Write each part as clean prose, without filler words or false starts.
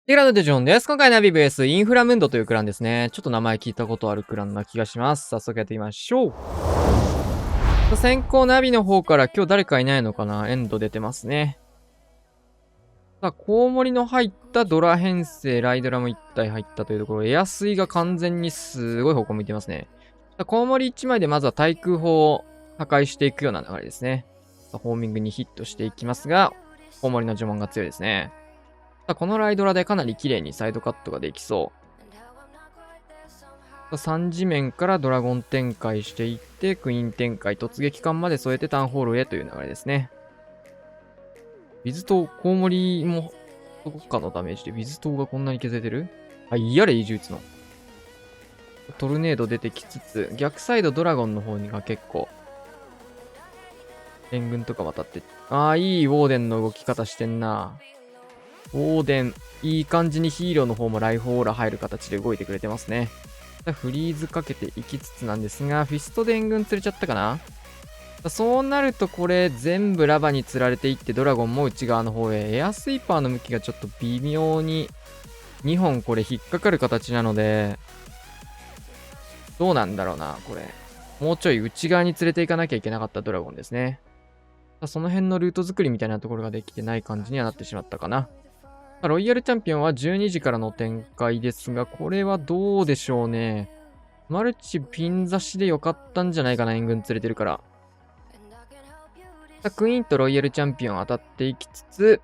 ティラノデジョンです。今回ナビ VS インフラムンドというクランですね。ちょっと名前聞いたことあるクランな気がします。早速やっていきましょう。先行ナビの方から今日誰かいないのかな。エンド出てますね。さあ、コウモリの入ったドラ編成、ライドラも1体入ったというところ、エアスイが完全にすごい方向向いてますね。さあ、コウモリ1枚でまずは対空砲を破壊していくような流れですね。さあ、ホーミングにヒットしていきますが、コウモリの呪文が強いですね。このライドラでかなり綺麗にサイドカットができそう。3次面からドラゴン展開していって、クイーン展開、突撃艦まで添えてタウンホールへという流れですね。ウィズ島、コウモリもどこかのダメージで、ウィズ島がこんなに削れてる？あ、いやれ、イージューツの。トルネード出てきつつ、逆サイドドラゴンの方にが結構、援軍とか渡って、いいウォーデンの動き方してんな。ウォーデン、いい感じにヒーローの方もライフオーラ入る形で動いてくれてますね。フリーズかけていきつつなんですが、フィストで援軍釣れちゃったかな。そうなるとこれ全部ラバに釣られていってドラゴンも内側の方へ。エアスイーパーの向きがちょっと微妙に2本これ引っかかる形なので、どうなんだろうな、これ。もうちょい内側に連れていかなきゃいけなかったドラゴンですね。その辺のルート作りみたいなところができてない感じにはなってしまったかな。ロイヤルチャンピオンは12時からの展開ですが、これはどうでしょうね。マルチピン差しでよかったんじゃないかな、援軍連れてるから。クイーンとロイヤルチャンピオン当たっていきつつ、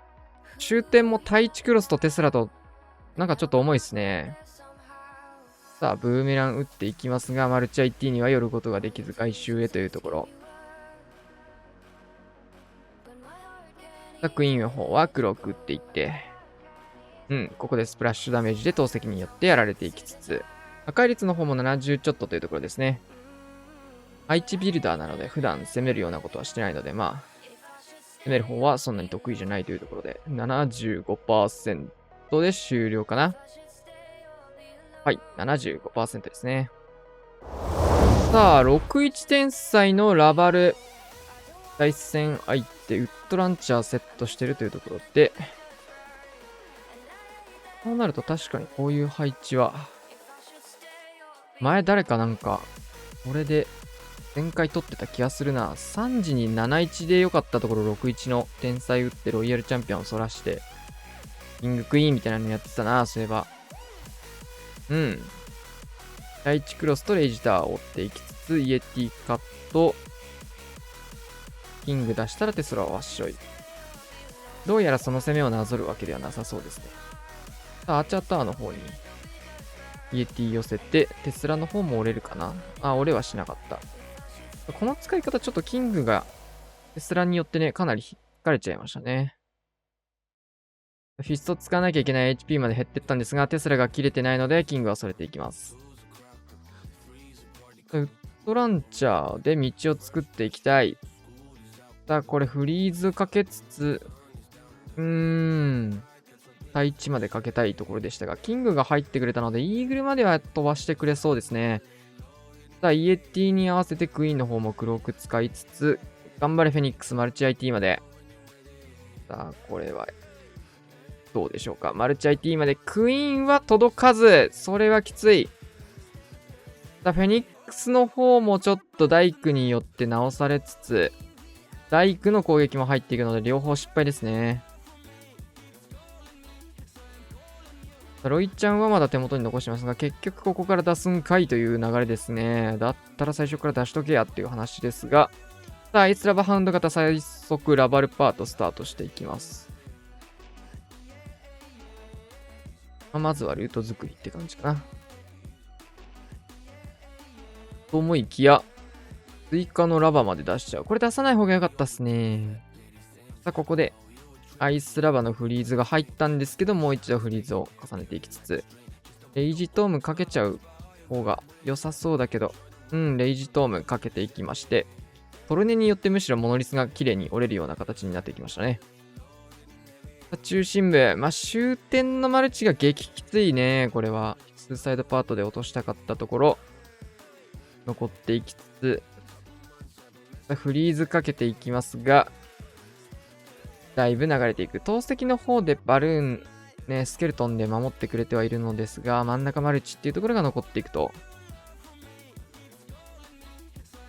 終点もタイチクロスとテスラと、なんかちょっと重いですね。さあ、ブーメラン打っていきますが、マルチ IT には寄ることができず、回収へというところ。クイーンの方は黒く打っていって、ここでスプラッシュダメージで投石によってやられていきつつ、破壊率の方も70ちょっとというところですね。配置ビルダーなので普段攻めるようなことはしてないので、まあ、攻める方はそんなに得意じゃないというところで、75% で終了かな。はい、75% ですね。さあ、61天才のラバル。対戦相手、ウッドランチャーセットしてるというところで、そうなると確かにこういう配置は、前誰かなんか、これで前回取ってた気がするな。3時に7-1で良かったところ6-1の天才打ってロイヤルチャンピオンをそらして、キングクイーンみたいなのやってたな、そういえば。第1クロスとレイジターを追っていきつつ、イエティカット、キング出したらテスラはワッショイ。どうやらその攻めをなぞるわけではなさそうですね。さあ、アーチャータワーの方に、イエティ寄せて、テスラの方も折れるかな。折れはしなかった。この使い方、ちょっとキングが、テスラによってね、かなり引っかれちゃいましたね。フィスト使わなきゃいけない HP まで減ってったんですが、テスラが切れてないので、キングはそれていきます。ウッドランチャーで道を作っていきたい。さあ、これフリーズかけつつ、対地までかけたいところでしたが、キングが入ってくれたので、イーグルまでは飛ばしてくれそうですね。さあ、イエティに合わせてクイーンの方も黒く使いつつ、頑張れフェニックスマルチ IT まで。さあ、これは、どうでしょうか。マルチ IT までクイーンは届かず、それはきつい。さあ、フェニックスの方もちょっと大工によって直されつつ、大工の攻撃も入っていくので、両方失敗ですね。ロイちゃんはまだ手元に残してますが、結局ここから出すんかいという流れですね。だったら最初から出しとけやっていう話ですが、さあ、アイスラバハウンド型最速ラバルパートスタートしていきます。まずはルート作りって感じかな。と思いきや、追加のラバまで出しちゃう。これ出さない方が良かったっすね。さあ、ここで、アイスラバのフリーズが入ったんですけど、もう一度フリーズを重ねていきつつ、レイジトームかけちゃう方が良さそうだけど、レイジトームかけていきまして、トルネによってむしろモノリスが綺麗に折れるような形になってきましたね。中心部、終点のマルチが激きついね。これは、ツーサイドパートで落としたかったところ、残っていきつつ、フリーズかけていきますが、だいぶ流れていく。投石の方でバルーンね、スケルトンで守ってくれてはいるのですが、真ん中マルチっていうところが残っていくと、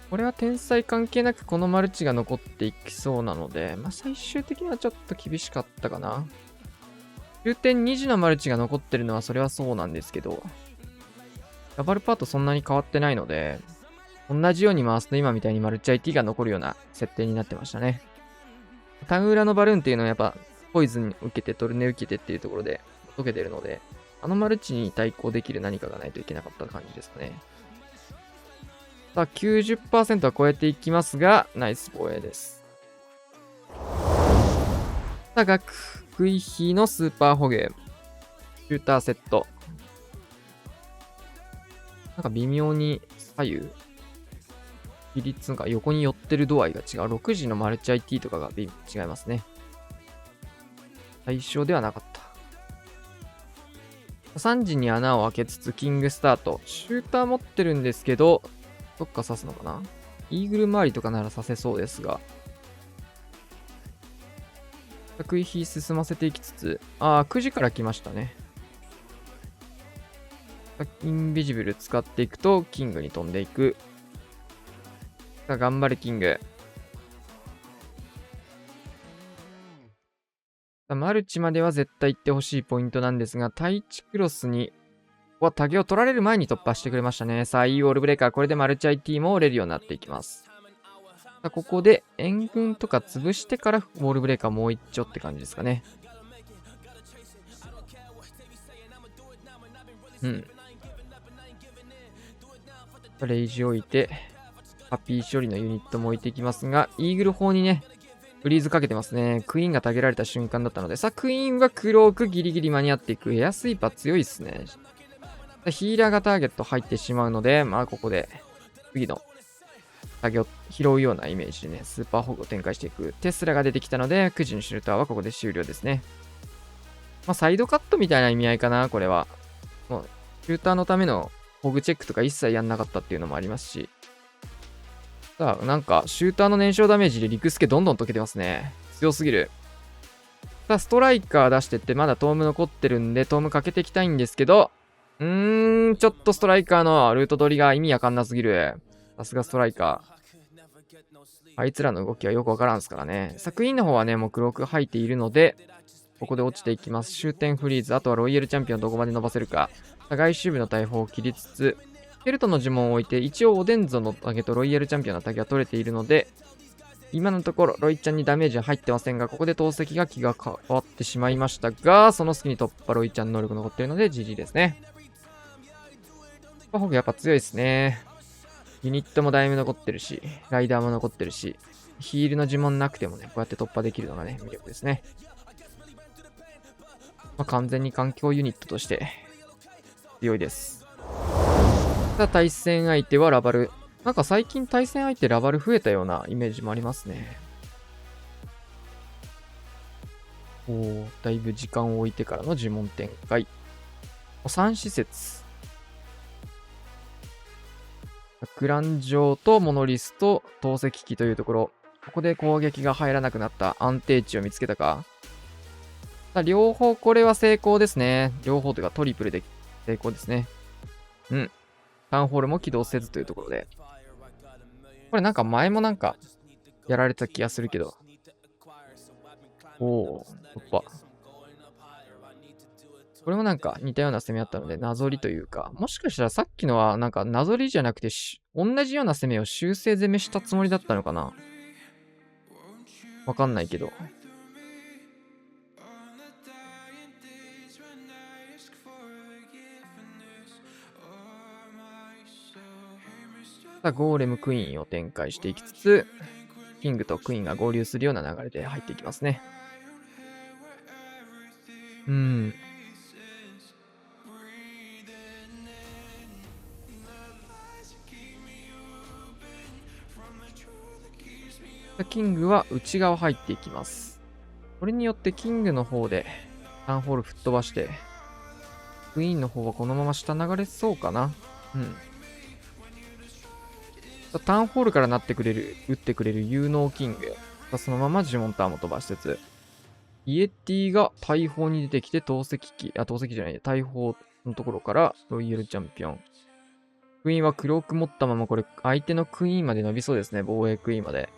これは天才関係なくこのマルチが残っていきそうなので、まあ、最終的にはちょっと厳しかったかな。終点2時のマルチが残ってるのはそれはそうなんですけど、ダブルパートそんなに変わってないので、同じように回すと今みたいにマルチ IT が残るような設定になってましたね。タウン裏のバルーンっていうのはやっぱポイズン受けてトルネ受けてっていうところで溶けてるので、あのマルチに対抗できる何かがないといけなかった感じですかね。さあ 90% は超えていきますが、ナイス防衛です。さあ、学クイヒのスーパーホゲー。シューターセット。なんか微妙に左右、比率が横に寄ってる度合いが違う。6時のマルチ IT とかが違いますね。対象ではなかった。3時に穴を開けつつキングスタート。シューター持ってるんですけど、どっか刺すのかな？イーグル周りとかなら刺せそうですが。クイヒ進ませていきつつ、9時から来ましたね。インビジブル使っていくと、キングに飛んでいく。さあ、頑張れ、キング。さあマルチまでは絶対行ってほしいポイントなんですが、対地クロスに、タゲを取られる前に突破してくれましたね。さあ、いいウォールブレーカー。これでマルチ IT も折れるようになっていきます。さあ、ここで援軍とか潰してからウォールブレーカーもう一丁って感じですかね。レイジ置いて、ハッピー処理のユニットも置いていきますが、イーグル砲にね、フリーズかけてますね。クイーンがタゲられた瞬間だったので、さあ、クイーンはクロークギリギリ間に合っていく。エアスイーパー強いっすね。ヒーラーがターゲット入ってしまうので、ここで、次のタゲを拾うようなイメージでね、スーパーホグを展開していく。テスラが出てきたので、9時のシュルターはここで終了ですね。サイドカットみたいな意味合いかな、これは。もう、シューターのためのホグチェックとか一切やんなかったっていうのもありますし。さあ、なんか、シューターの燃焼ダメージでリクスケどんどん溶けてますね。強すぎる。さあ、ストライカー出してって、まだトーム残ってるんで、トームかけていきたいんですけど、ちょっとストライカーのルート取りが意味わかんなすぎる。さすがストライカー。あいつらの動きはよくわからんすからね。作品の方はね、もうクローク入っているので、ここで落ちていきます。終点フリーズ。あとはロイヤルチャンピオンどこまで伸ばせるか。外周部の大砲を切りつつ、ケルトの呪文を置いて、一応オデンゾのタゲとロイヤルチャンピオンのタゲは取れているので、今のところロイちゃんにダメージは入ってませんが、ここで投石が気が変わってしまいましたが、その隙に突破ロイちゃん能力残っているので GG ですね。ホグやっぱ強いですね。ユニットもだいぶ残ってるし、ライダーも残ってるし、ヒールの呪文なくてもね、こうやって突破できるのがね、魅力ですね。完全に環境ユニットとして強いです。さあ、対戦相手はラバル。なんか最近対戦相手ラバル増えたようなイメージもありますね。だいぶ時間を置いてからの呪文展開。3施設。グランジョーとモノリスと投石機というところ。ここで攻撃が入らなくなった安定値を見つけたか。さあ、両方これは成功ですね。両方というかトリプルで成功ですね。タウンホールも起動せずというところで。これなんか前もなんかやられた気がするけど。突破。これもなんか似たような攻めあったので、なぞりというか、もしかしたらさっきのはなんかなぞりじゃなくて同じような攻めを修正攻めしたつもりだったのかな。わかんないけど。さあ、ゴーレムクイーンを展開していきつつ、キングとクイーンが合流するような流れで入っていきますね。キングは内側入っていきます。これによってキングの方でタウンホール吹っ飛ばして、クイーンの方はこのまま下流れそうかな。タウンホールから打ってくれる有能キング。そのまま呪文ターンも飛ばしつつ。イエティが大砲に出てきて、投石機、投石機じゃない、大砲のところからロイヤルチャンピオン。クイーンは黒く持ったまま、これ、相手のクイーンまで伸びそうですね。防衛クイーンまで。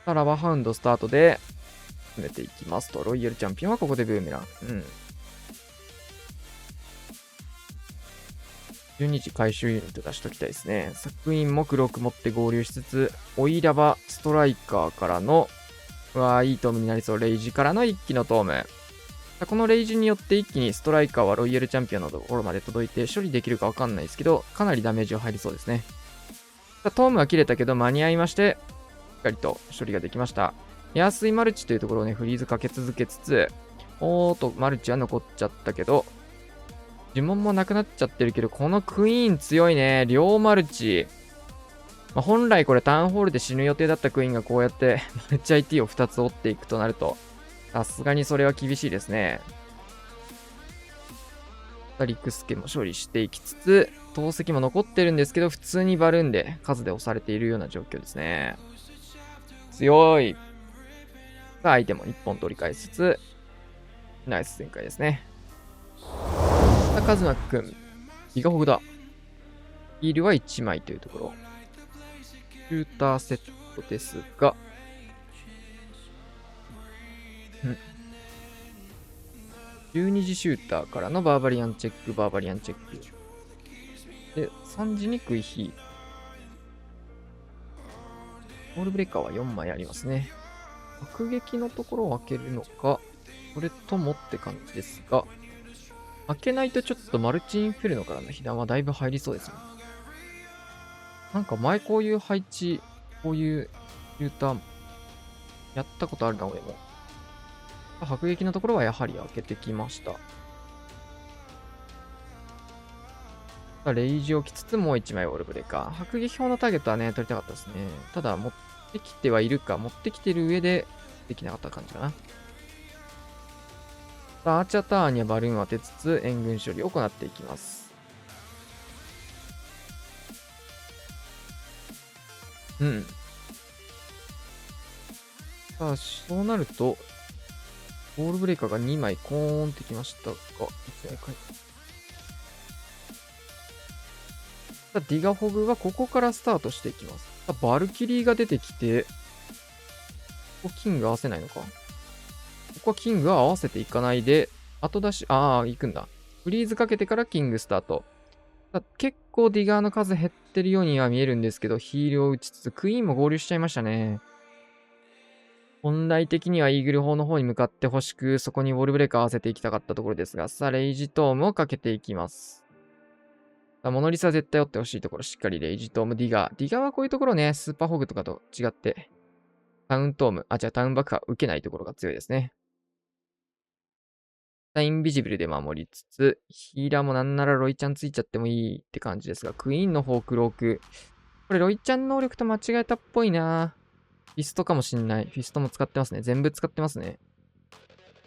ラバーハウンドスタートで、進めていきますと。ロイヤルチャンピオンはここでブーメラン。12時回収ユニット出しときたいですね。クイーンも黒く持って合流しつつ、オイラバストライカーからの、いいトームになりそう。レイジからの一気のトーム。このレイジによって一気にストライカーはロイヤルチャンピオンのところまで届いて処理できるかわかんないですけど、かなりダメージは入りそうですね。トームは切れたけど間に合いまして、しっかりと処理ができました。エアスイマルチというところをね、フリーズかけ続けつつ、マルチは残っちゃったけど、呪文もなくなっちゃってるけど、このクイーン強いね。両マルチ。本来これタウンホールで死ぬ予定だったクイーンがこうやってマルチ IT を2つ折っていくとなると、さすがにそれは厳しいですね。リクスケも処理していきつつ、投石も残ってるんですけど、普通にバルーンで数で押されているような状況ですね。強い。相手も1本取り返しつつ、ナイス展開ですね。カズマくん、ギガホグだ。ヒールは1枚というところ。シューターセットですが、12時シューターからのバーバリアンチェック、バーバリアンチェック。で、3時にクイヒー。ボールブレーカーは4枚ありますね。爆撃のところを開けるのか、それともって感じですが、開けないとちょっとマルチインフェルノからの被弾はだいぶ入りそうですね。なんか前こういう配置、こういうシューター、やったことあるな、俺も。迫撃のところはやはり開けてきました。レイジを置きつつもう1枚ウォールブレーカー。迫撃砲のターゲットはね、取りたかったですね。ただ、持ってきてはいるか、持ってきてる上でできなかった感じかな。アーチャーターンにはバルーンを当てつつ、援軍処理を行っていきます。さあ、そうなると、ウォールブレーカーが2枚コーンってきましたが、1枚かい。ディガホグはここからスタートしていきます。バルキリーが出てきて、ここキング合わせないのか。ここはキングは合わせていかないで、後出し、行くんだ。フリーズかけてからキングスタート。結構ディガーの数減ってるようには見えるんですけど、ヒールを打ちつつ、クイーンも合流しちゃいましたね。本来的にはイーグル砲の方に向かってほしく、そこにウォールブレーカー合わせていきたかったところですが、さあ、レイジトームをかけていきます。モノリスは絶対追ってほしいところ、しっかりレイジトーム、ディガー。ディガーはこういうところね、スーパーホグとかと違って、タウントーム、タウン爆破受けないところが強いですね。インビジブルで守りつつ、ヒーラーもなんならロイちゃんついちゃってもいいって感じですが、クイーンの方クローク。これロイちゃん能力と間違えたっぽいな。フィストかもしんない。フィストも使ってますね。全部使ってますね。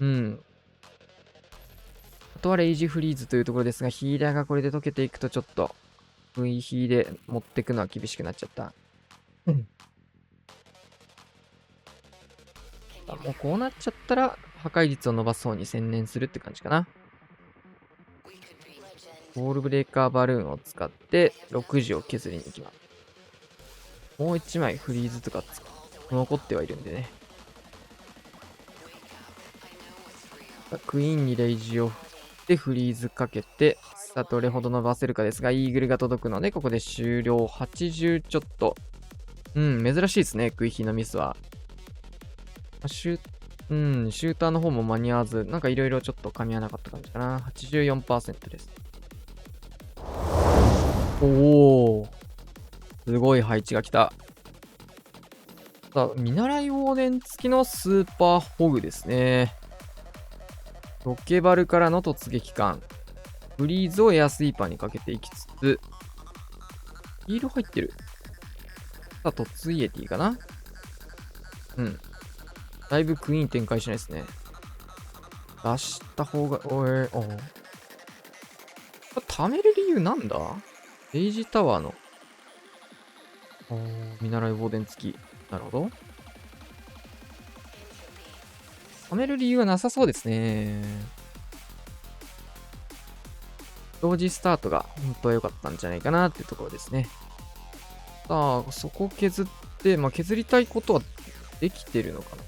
あとはレイジフリーズというところですが、ヒーラーがこれで溶けていくとちょっと、V ヒーで持ってくのは厳しくなっちゃった。もうこうなっちゃったら、破壊率を伸ばす方に専念するって感じかな。ウォールブレーカーバルーンを使って6時を削りに行きます。もう1枚フリーズとか残ってはいるんでね。クイーンにレイジを振ってフリーズかけて、さあどれほど伸ばせるかですが、イーグルが届くので、ここで終了。80ちょっと。珍しいですね、クイヒのミスは。シューターの方も間に合わず、なんかいろいろちょっと噛み合わなかった感じかな。84% です。おー。すごい配置が来た。さあ、見習いウォーデン付きのスーパーホグですね。ロケバルからの突撃艦。フリーズをエアスイーパーにかけていきつつ、ヒール入ってる。さあ、突イエティかな。だいぶクイーン展開しないですね。出した方が、貯める理由なんだ？レイジタワーの。見習いウォーデン付き。なるほど。はめる理由はなさそうですね。同時スタートが本当は良かったんじゃないかなっていうところですね。さあ、そこを削って、まあ、削りたいことはできてるのかな。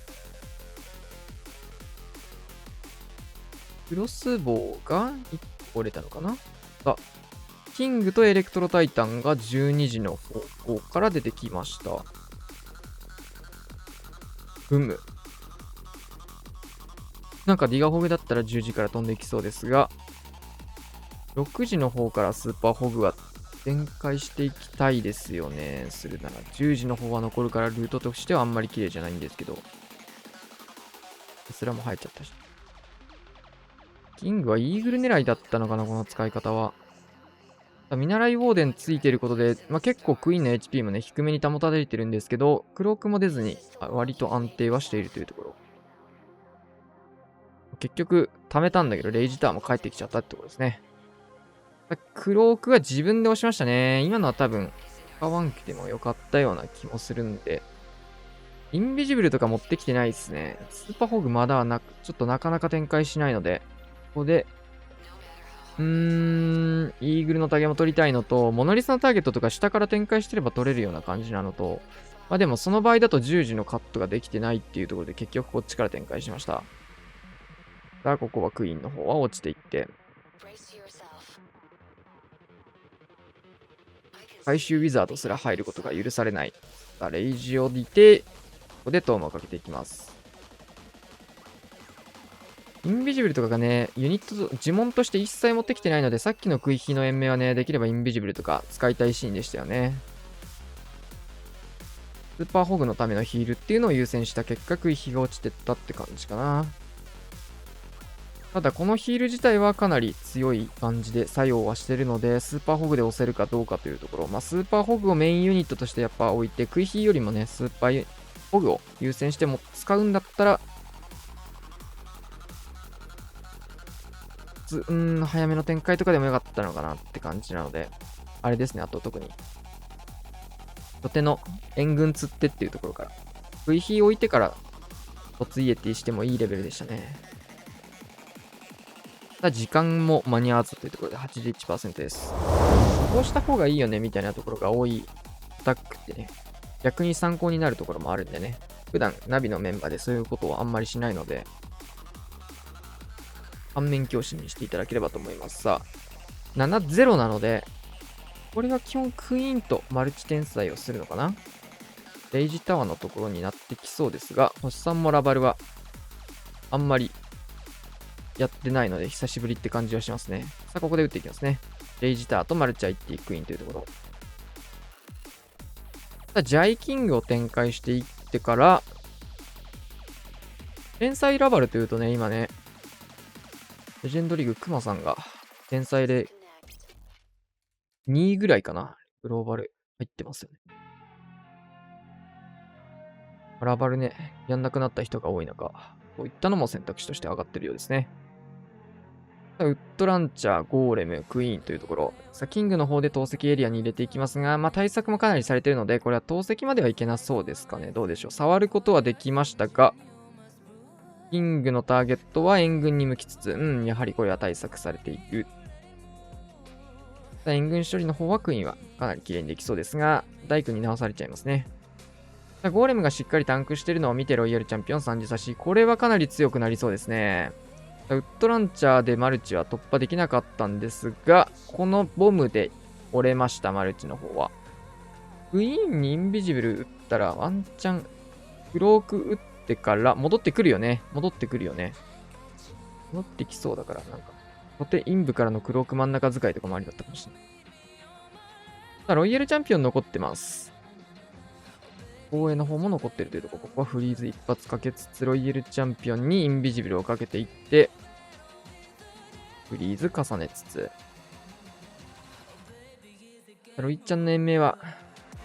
クロスボウが1個折れたのかな。あ、キングとエレクトロタイタンが12時の方向から出てきました。なんかディガホグだったら10時から飛んでいきそうですが、6時の方からスーパーホグは展開していきたいですよね。するなら10時の方は残るからルートとしてはあんまり綺麗じゃないんですけど。テスラも入っちゃったし。キングはイーグル狙いだったのかな、この使い方は。見習いウォーデンついてることで、まあ、結構クイーンの HP もね、低めに保たれてるんですけど、クロークも出ずに割と安定はしているというところ。結局、貯めたんだけど、レイジターも帰ってきちゃったってところですね。クロークは自分で押しましたね。今のは多分、使わんくてもよかったような気もするんで。インビジブルとか持ってきてないですね。スーパーホグまだはちょっとなかなか展開しないので、ここで、イーグルのタゲも取りたいのと、モノリスのターゲットとか下から展開してれば取れるような感じなのと、まあでもその場合だと10時のカットができてないっていうところで結局こっちから展開しました。さあ、ここはクイーンの方は落ちていって、回収ウィザードすら入ることが許されない。さあ、レイジを降りて、ここでトームをかけていきます。インビジブルとかがね、ユニット、呪文として一切持ってきてないので、さっきの食い火の延命はね、できればインビジブルとか使いたいシーンでしたよね。スーパーホグのためのヒールっていうのを優先した結果、食い火が落ちてったって感じかな。ただ、このヒール自体はかなり強い感じで作用はしてるので、スーパーホグで押せるかどうかというところ。まあ、スーパーホグをメインユニットとしてやっぱ置いて、食い火よりもね、スーパーホグを優先しても使うんだったら、早めの展開とかでもよかったのかなって感じなので、あれですね、あと特に。土手の援軍釣ってっていうところから、V 火置いてから、突イエティしてもいいレベルでしたね。ただ時間も間に合わずというところで 81% です。こうした方がいいよねみたいなところが多いアタックってね、逆に参考になるところもあるんでね、普段ナビのメンバーでそういうことをあんまりしないので、反面教師にしていただければと思います。さあ、7-0なので、これは基本クイーンとマルチ転載をするのかな。レイジタワーのところになってきそうですが、星さんもラバルはあんまりやってないので久しぶりって感じはしますね。さあ、ここで打っていきますね。レイジタワーとマルチアイティクイーンというところ。さあ、ジャイキングを展開していってから、天才ラバルというとね、今ね、レジェンドリーグクマさんが天才で2位ぐらいかな。グローバル入ってますよね。ラバルね、やんなくなった人が多い中、こういったのも選択肢として上がってるようですね。ウッドランチャー、ゴーレム、クイーンというところ。さあ、キングの方で投石エリアに入れていきますが、まあ対策もかなりされているので、これは投石まではいけなそうですかね。どうでしょう。触ることはできましたが、キングのターゲットは援軍に向きつつ、やはりこれは対策されている。援軍処理の方はクイーンはかなり綺麗にできそうですが、大工に直されちゃいますね。ゴーレムがしっかりタンクしてるのを見てロイヤルチャンピオン3時差し。これはかなり強くなりそうですね。ウッドランチャーでマルチは突破できなかったんですが、このボムで折れました、マルチの方は。クイーンにインビジブル打ったらワンチャン、クローク打ってから戻ってくるよね。戻ってきそうだから、なんか、ポテインブからのクローク真ん中使いとかもありだったかもしれない。さあ、ロイヤルチャンピオン残ってます。防衛の方も残ってるというところ、ここはフリーズ一発かけつつ、ロイヤルチャンピオンにインビジブルをかけていって、フリーズ重ねつつ、ロイちゃんの延命は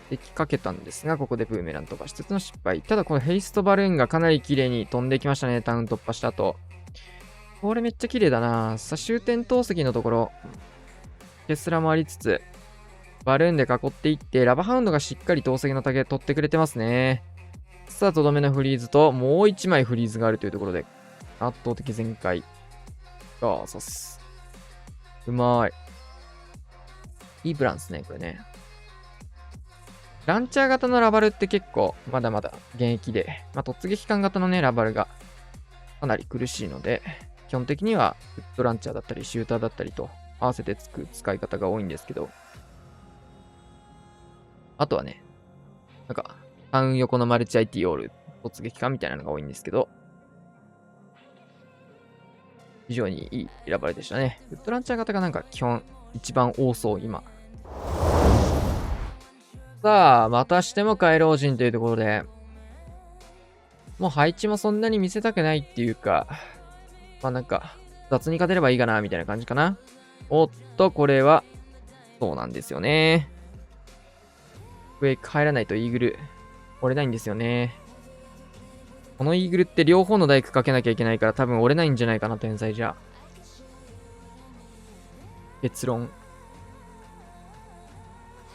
できかけたんですが、ここでブーメラン飛ばしつつの失敗。ただこのヘイストバルーンがかなり綺麗に飛んできましたね、タウン突破した後。これめっちゃ綺麗だな。さあ、終点投石のところ、テスラもありつつ、バルーンで囲っていって、ラバハウンドがしっかり投石の竹取ってくれてますね。さあ、とどめのフリーズと、もう1枚フリーズがあるというところで、圧倒的全開。ああ、そうっす。うまい。いいプランですね、これね。ランチャー型のラバルって結構まだまだ現役で、突撃艦型のね、ラバルがかなり苦しいので、基本的にはフットランチャーだったりシューターだったりと合わせて使い方が多いんですけど、あとはね、なんか、タウン横のマルチ IT オール突撃艦みたいなのが多いんですけど、非常にいい選ばれでしたね。フットランチャー型がなんか基本一番多そう、今。さあ、またしても回廊人というところで、もう配置もそんなに見せたくないっていうか、なんか、雑に勝てればいいかな、みたいな感じかな。おっと、これは、そうなんですよね。クエイク入らないとイーグル、折れないんですよね。このイーグルって両方の大工かけなきゃいけないから多分折れないんじゃないかな、天才じゃ。結論。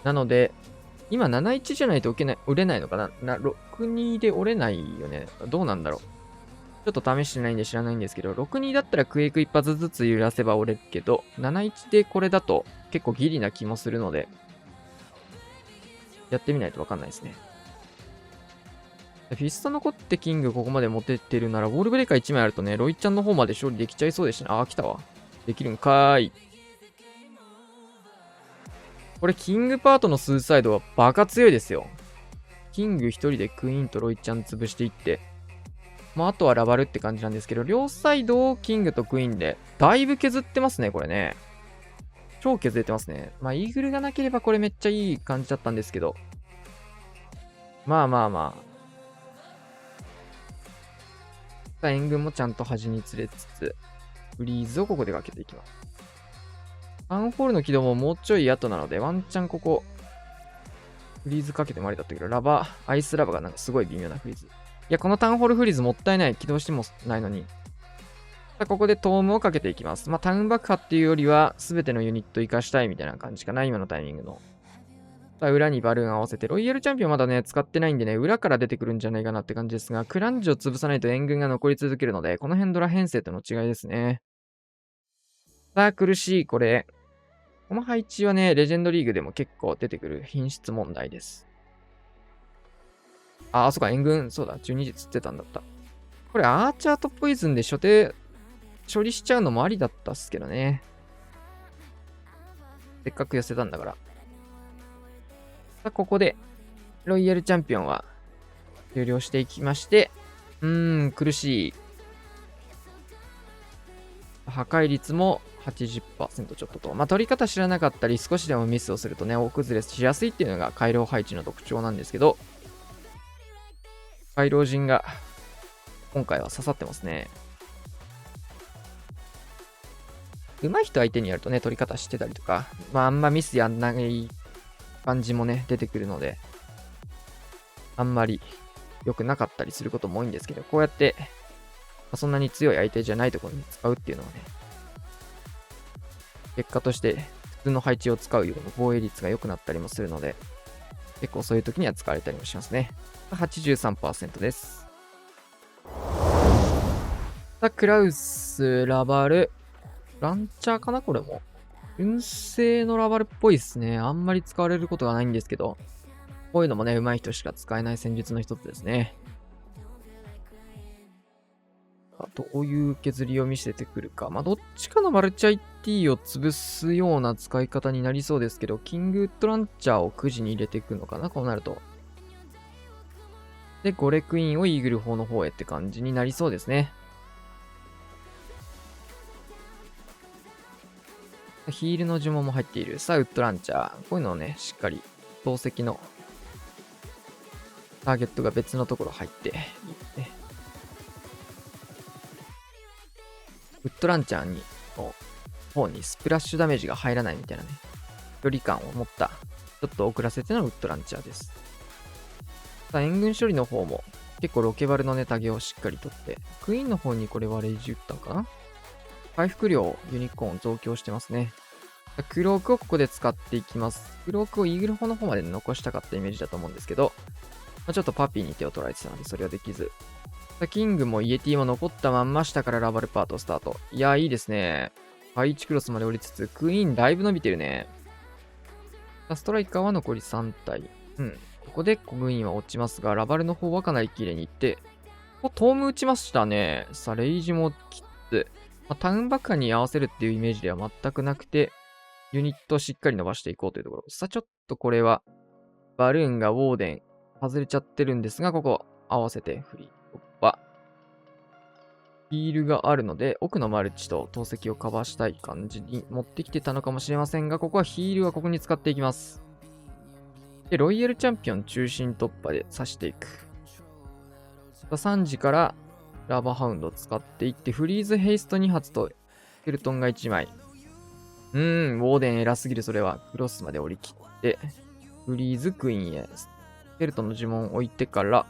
なので、今7-1じゃないと折れないのかな ?6-2 で折れないよね。どうなんだろう。ちょっと試してないんで知らないんですけど、6-2だったらクエイク一発ずつ揺らせば折れるけど、7-1でこれだと結構ギリな気もするので、やってみないとわかんないですね。フィスト残ってキングここまで持ててるなら、ウォールブレーカー1枚あるとね、ロイちゃんの方まで勝利できちゃいそうですしね。あー、来たわ。できるんかーい。これ、キングパートのスーサイドはバカ強いですよ。キング一人でクイーンとロイちゃん潰していって、あとはラバルって感じなんですけど、両サイドをキングとクイーンで、だいぶ削ってますね、これね。超削れてますね。イーグルがなければこれめっちゃいい感じだったんですけど。まあ。援軍もちゃんと端に連れつつ、フリーズをここでかけていきます。タウンホールの起動ももうちょい後なので、ワンチャンここ、フリーズかけてもありだったけど、アイスラバがなんかすごい微妙なフリーズ。いや、このタウンホールフリーズもったいない。起動してもないのに。さあ、ここでトームをかけていきます。タウン爆破っていうよりは、すべてのユニット活かしたいみたいな感じかな、今のタイミングの。さあ、裏にバルーン合わせて、ロイヤルチャンピオンまだね、使ってないんでね、裏から出てくるんじゃないかなって感じですが、クランジを潰さないと援軍が残り続けるので、この辺ドラ編成との違いですね。さあ、苦しい、これ。この配置はね、レジェンドリーグでも結構出てくる品質問題です。あ、そうか、援軍、そうだ、12時釣ってたんだった。これ、アーチャーとポイズンで処理しちゃうのもありだったっすけどね。せっかく寄せたんだから。さあ、ここで、ロイヤルチャンピオンは終了していきまして、苦しい。破壊率も80% ちょっとと。取り方知らなかったり、少しでもミスをするとね、大崩れしやすいっていうのが回廊配置の特徴なんですけど、回廊陣が今回は刺さってますね。上手い人相手にやるとね、取り方してたりとか、あんまミスやんない感じもね、出てくるので、あんまり良くなかったりすることも多いんですけど、こうやって、そんなに強い相手じゃないところに使うっていうのはね、結果として普通の配置を使うよりも防衛率が良くなったりもするので、結構そういう時には使われたりもしますね。83% です。さあ、クラウス、ラバル、ランチャーかなこれも。純正のラバルっぽいですね。あんまり使われることがないんですけど、こういうのもね、上手い人しか使えない戦術の一つですね。どういう削りを見せてくるか。どっちかのマルチ IT を潰すような使い方になりそうですけど、キングウッドランチャーを9時に入れていくのかなこうなると。で、ゴレクイーンをイーグル砲の方へって感じになりそうですね。ヒールの呪文も入っている。さあ、ウッドランチャー。こういうのをね、しっかり、投石のターゲットが別のところ入っていいね。ウッドランチャーに、方にスプラッシュダメージが入らないみたいなね、距離感を持った、ちょっと遅らせてのウッドランチャーです。さあ、援軍処理の方も、結構ロケバルのね、タゲをしっかり取って、クイーンの方にこれはレイジ打ったのかな回復量、ユニコーン増強してますね。クロークをここで使っていきます。クロークをイーグル砲の方まで残したかったイメージだと思うんですけど、ちょっとパピーに手を取られてたので、それはできず。キングもイエティも残ったまんま下からラバルパートスタート。いや、いいですね。配置クロスまで降りつつ、クイーンだいぶ伸びてるね。ストライカーは残り3体。うん。ここでコグインは落ちますが、ラバルの方はかなり綺麗にいって、ここトーム打ちましたね。さあ、レイジもきつ。タウン爆破に合わせるっていうイメージでは全くなくて、ユニットをしっかり伸ばしていこうというところ。さあ、ちょっとこれは、バルーンがウォーデン外れちゃってるんですが、ここ合わせてフリー突破。ヒールがあるので、奥のマルチと投石をカバーしたい感じに持ってきてたのかもしれませんが、ここはヒールはここに使っていきます。で、ロイヤルチャンピオン中心突破で刺していく。3時からラバーハウンドを使っていって、フリーズヘイスト2発とスケルトンが1枚。ウォーデン偉すぎる、それは。クロスまで降り切って、フリーズクイーンへ。スケルトンの呪文を置いてから、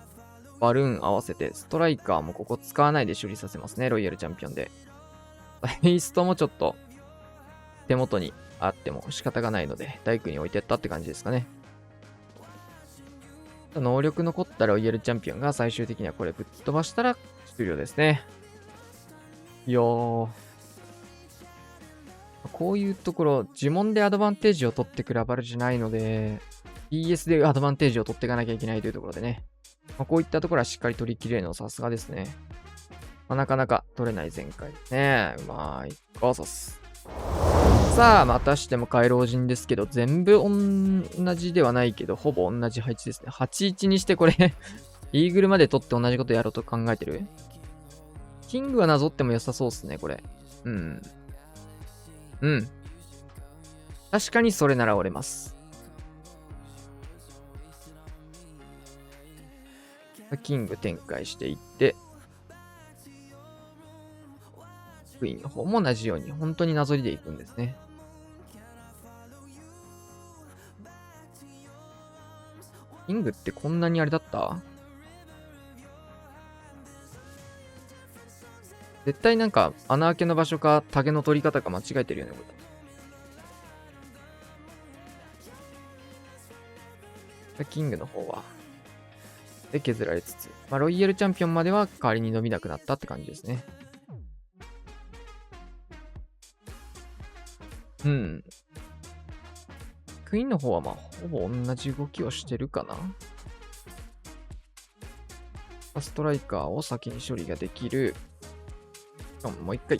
バルーン合わせて、ストライカーもここ使わないで処理させますね、ロイヤルチャンピオンで。ヘイストもちょっと、手元にあっても仕方がないので、大工に置いてったって感じですかね。能力残ったロイヤルチャンピオンが最終的にはこれぶっ飛ばしたら終了ですね。いやー。こういうところ、呪文でアドバンテージを取ってくラバルじゃないので、PS でアドバンテージを取っていかなきゃいけないというところでね。こういったところはしっかり取り切れるのさすがですね。なかなか取れない前回ですね。うまい。ゴーソス。さあ、またしても回老人ですけど、全部同じではないけど、ほぼ同じ配置ですね。8-1にしてこれイーグルまで取って同じことやろうと考えてる？キングはなぞっても良さそうっすね、これ。うん。確かにそれなら折れます。キング展開していって、クイーンの方も同じように、本当になぞりでいくんですね。キングってこんなにあれだった？絶対なんか穴開けの場所かタゲの取り方か間違えてるよね、これ。キングの方は。で削られつつ、ロイヤルチャンピオンまでは代わりに伸びなくなったって感じですね。クイーンの方はほぼ同じ動きをしてるかな。ストライカーを先に処理ができる。もう一回。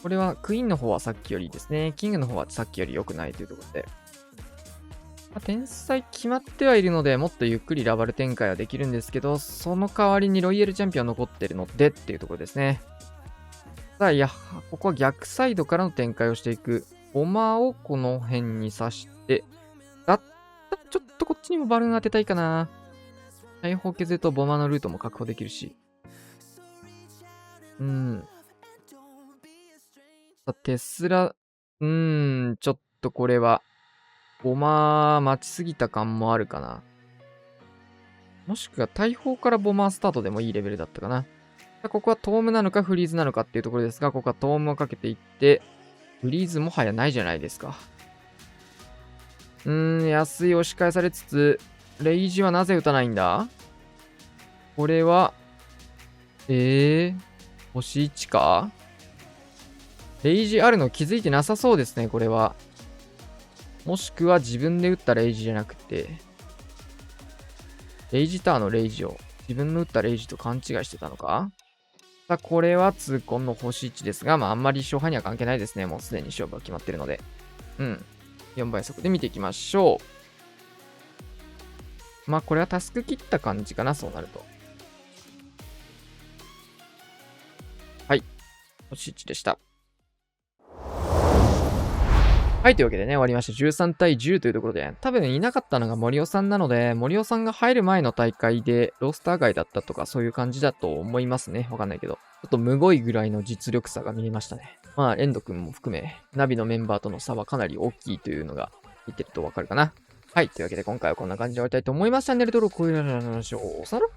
これはクイーンの方はさっきよりですね。キングの方はさっきより良くないというところで。天才決まってはいるので、もっとゆっくりラバル展開はできるんですけど、その代わりにロイヤルチャンピオン残ってるのでっていうところですね。さあ、ここは逆サイドからの展開をしていく。ボマをこの辺に刺して、ちょっとこっちにもバルーン当てたいかな。大砲削るとボマのルートも確保できるし。テスラ、ちょっとこれは、ボマー待ちすぎた感もあるかな。もしくは大砲からボマースタートでもいいレベルだったかな。ここはトームなのかフリーズなのかっていうところですが、ここはトームをかけていって、フリーズもはやないじゃないですか。安い押し返されつつ、レイジはなぜ打たないんだ？これは、星1か？レイジあるの気づいてなさそうですね、これは。もしくは自分で打ったレイジじゃなくて、レイジターのレイジを自分の打ったレイジと勘違いしてたのか？さあ、これは痛恨の星1ですが、あんまり勝敗には関係ないですね。もうすでに勝負は決まってるので。4倍速で見ていきましょう。これはタスク切った感じかな、そうなると。はい。星1でした。はい、というわけでね、終わりました。13対10というところで、多分いなかったのが森尾さんなので、森尾さんが入る前の大会でロースター外だったとか、そういう感じだと思いますね。わかんないけど。ちょっとむごいぐらいの実力差が見れましたね。エンド君も含め、ナビのメンバーとの差はかなり大きいというのが、見てるとわかるかな。はい、というわけで今回はこんな感じで終わりたいと思います。チャンネル登録、高評価お願いします。さよなら。